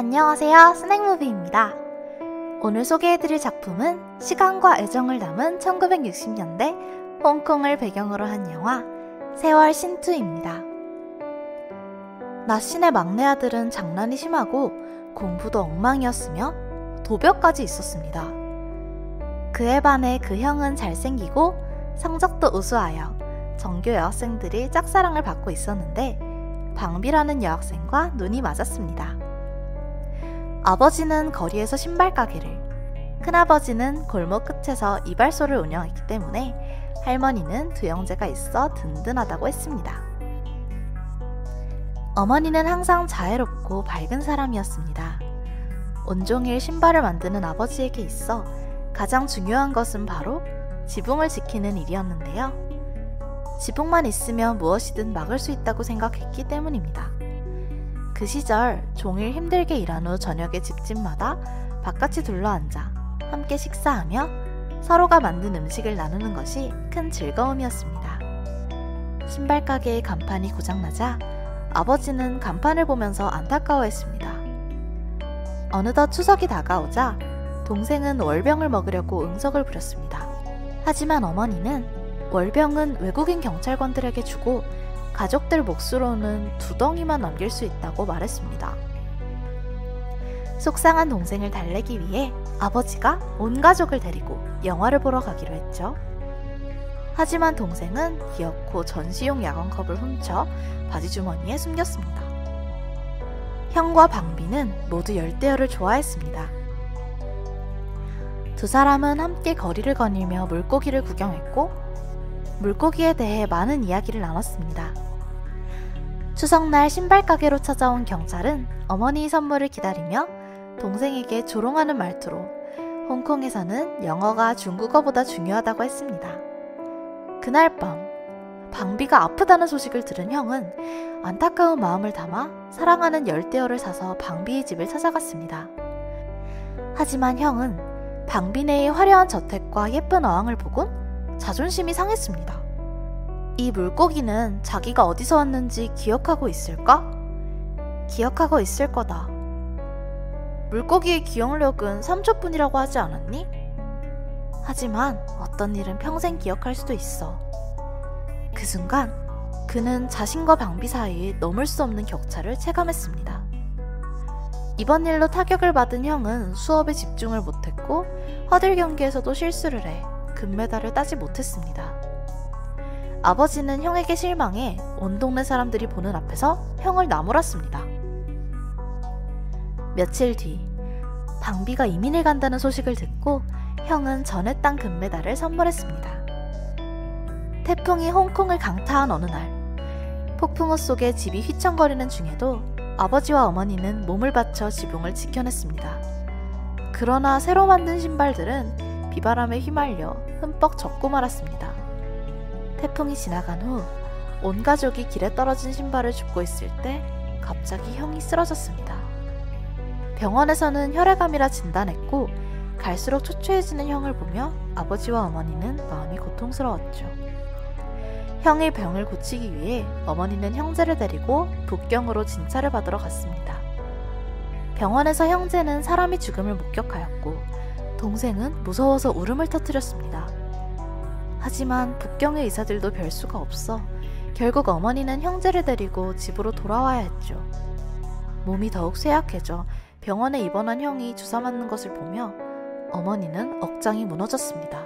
안녕하세요, 스낵무비입니다. 오늘 소개해드릴 작품은 시간과 애정을 담은 1960년대 홍콩을 배경으로 한 영화 세월 신투입니다. 나신의 막내 아들은 장난이 심하고 공부도 엉망이었으며 도벽까지 있었습니다. 그에 반해 그 형은 잘생기고 성적도 우수하여 전교 여학생들이 짝사랑을 받고 있었는데 방비라는 여학생과 눈이 맞았습니다. 아버지는 거리에서 신발 가게를, 큰아버지는 골목 끝에서 이발소를 운영했기 때문에 할머니는 두 형제가 있어 든든하다고 했습니다. 어머니는 항상 자애롭고 밝은 사람이었습니다. 온종일 신발을 만드는 아버지에게 있어 가장 중요한 것은 바로 지붕을 지키는 일이었는데요. 지붕만 있으면 무엇이든 막을 수 있다고 생각했기 때문입니다. 그 시절 종일 힘들게 일한 후 저녁에 집집마다 바깥이 둘러앉아 함께 식사하며 서로가 만든 음식을 나누는 것이 큰 즐거움이었습니다. 신발 가게의 간판이 고장나자 아버지는 간판을 보면서 안타까워했습니다. 어느덧 추석이 다가오자 동생은 월병을 먹으려고 응석을 부렸습니다. 하지만 어머니는 월병은 외국인 경찰관들에게 주고 가족들 몫으로는 2덩이만 남길 수 있다고 말했습니다. 속상한 동생을 달래기 위해 아버지가 온 가족을 데리고 영화를 보러 가기로 했죠. 하지만 동생은 기어코 전시용 야광컵을 훔쳐 바지주머니에 숨겼습니다. 형과 방비는 모두 열대어를 좋아했습니다. 두 사람은 함께 거리를 거닐며 물고기를 구경했고 물고기에 대해 많은 이야기를 나눴습니다. 추석날 신발가게로 찾아온 경찰은 어머니의 선물을 기다리며 동생에게 조롱하는 말투로 홍콩에서는 영어가 중국어보다 중요하다고 했습니다. 그날 밤 방비가 아프다는 소식을 들은 형은 안타까운 마음을 담아 사랑하는 열대어를 사서 방비의 집을 찾아갔습니다. 하지만 형은 방비네의 화려한 저택과 예쁜 어항을 보곤 자존심이 상했습니다. 이 물고기는 자기가 어디서 왔는지 기억하고 있을까? 기억하고 있을 거다. 물고기의 기억력은 3초뿐이라고 하지 않았니? 하지만 어떤 일은 평생 기억할 수도 있어. 그 순간 그는 자신과 방비 사이에 넘을 수 없는 격차를 체감했습니다. 이번 일로 타격을 받은 형은 수업에 집중을 못했고 허들 경기에서도 실수를 해 금메달을 따지 못했습니다. 아버지는 형에게 실망해 온 동네 사람들이 보는 앞에서 형을 나무랐습니다. 며칠 뒤 방비가 이민을 간다는 소식을 듣고 형은 전에 딴 금메달을 선물했습니다. 태풍이 홍콩을 강타한 어느 날 폭풍우 속에 집이 휘청거리는 중에도 아버지와 어머니는 몸을 바쳐 지붕을 지켜냈습니다. 그러나 새로 만든 신발들은 비바람에 휘말려 흠뻑 젖고 말았습니다. 태풍이 지나간 후 온 가족이 길에 떨어진 신발을 줍고 있을 때 갑자기 형이 쓰러졌습니다. 병원에서는 혈액암이라 진단했고 갈수록 초췌해지는 형을 보며 아버지와 어머니는 마음이 고통스러웠죠. 형의 병을 고치기 위해 어머니는 형제를 데리고 북경으로 진찰을 받으러 갔습니다. 병원에서 형제는 사람이 죽음을 목격하였고 동생은 무서워서 울음을 터뜨렸습니다. 하지만 북경의 의사들도 별 수가 없어 결국 어머니는 형제를 데리고 집으로 돌아와야 했죠. 몸이 더욱 쇠약해져 병원에 입원한 형이 주사 맞는 것을 보며 어머니는 억장이 무너졌습니다.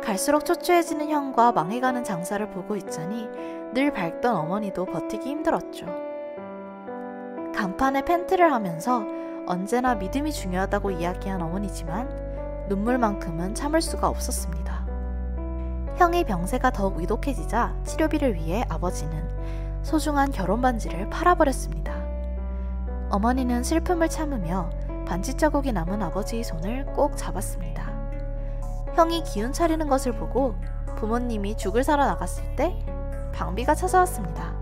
갈수록 초췌해지는 형과 망해가는 장사를 보고 있자니 늘 밝던 어머니도 버티기 힘들었죠. 간판에 팬트를 하면서 언제나 믿음이 중요하다고 이야기한 어머니지만 눈물만큼은 참을 수가 없었습니다. 형의 병세가 더욱 위독해지자 치료비를 위해 아버지는 소중한 결혼 반지를 팔아버렸습니다. 어머니는 슬픔을 참으며 반지 자국이 남은 아버지의 손을 꼭 잡았습니다. 형이 기운 차리는 것을 보고 부모님이 죽을 사러 나갔을 때 방비가 찾아왔습니다.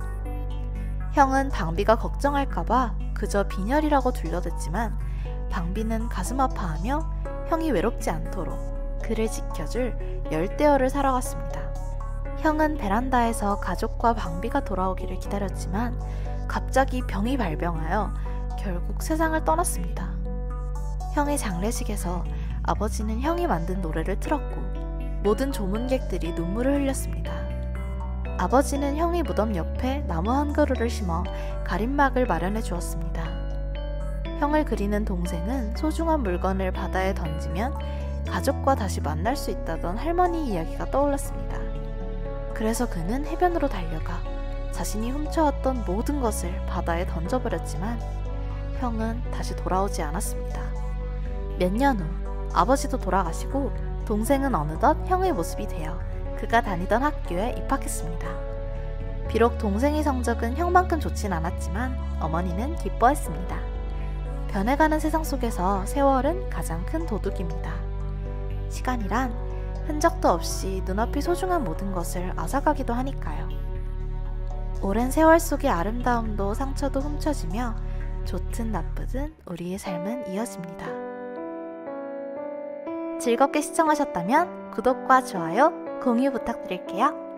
형은 방비가 걱정할까봐 그저 빈혈이라고 둘러댔지만 방비는 가슴 아파하며 형이 외롭지 않도록 그를 지켜줄 열대어를 사러 갔습니다. 형은 베란다에서 가족과 방비가 돌아오기를 기다렸지만 갑자기 병이 발병하여 결국 세상을 떠났습니다. 형의 장례식에서 아버지는 형이 만든 노래를 틀었고 모든 조문객들이 눈물을 흘렸습니다. 아버지는 형의 무덤 옆에 나무 한 그루를 심어 가림막을 마련해 주었습니다. 형을 그리는 동생은 소중한 물건을 바다에 던지면 가족과 다시 만날 수 있다던 할머니 이야기가 떠올랐습니다. 그래서 그는 해변으로 달려가 자신이 훔쳐왔던 모든 것을 바다에 던져버렸지만 형은 다시 돌아오지 않았습니다. 몇 년 후 아버지도 돌아가시고 동생은 어느덧 형의 모습이 되어 그가 다니던 학교에 입학했습니다. 비록 동생의 성적은 형만큼 좋진 않았지만 어머니는 기뻐했습니다. 변해가는 세상 속에서 세월은 가장 큰 도둑입니다. 시간이란 흔적도 없이 눈앞이 소중한 모든 것을 앗아가기도 하니까요. 오랜 세월 속의 아름다움도 상처도 훔쳐지며 좋든 나쁘든 우리의 삶은 이어집니다. 즐겁게 시청하셨다면 구독과 좋아요, 공유 부탁드릴게요.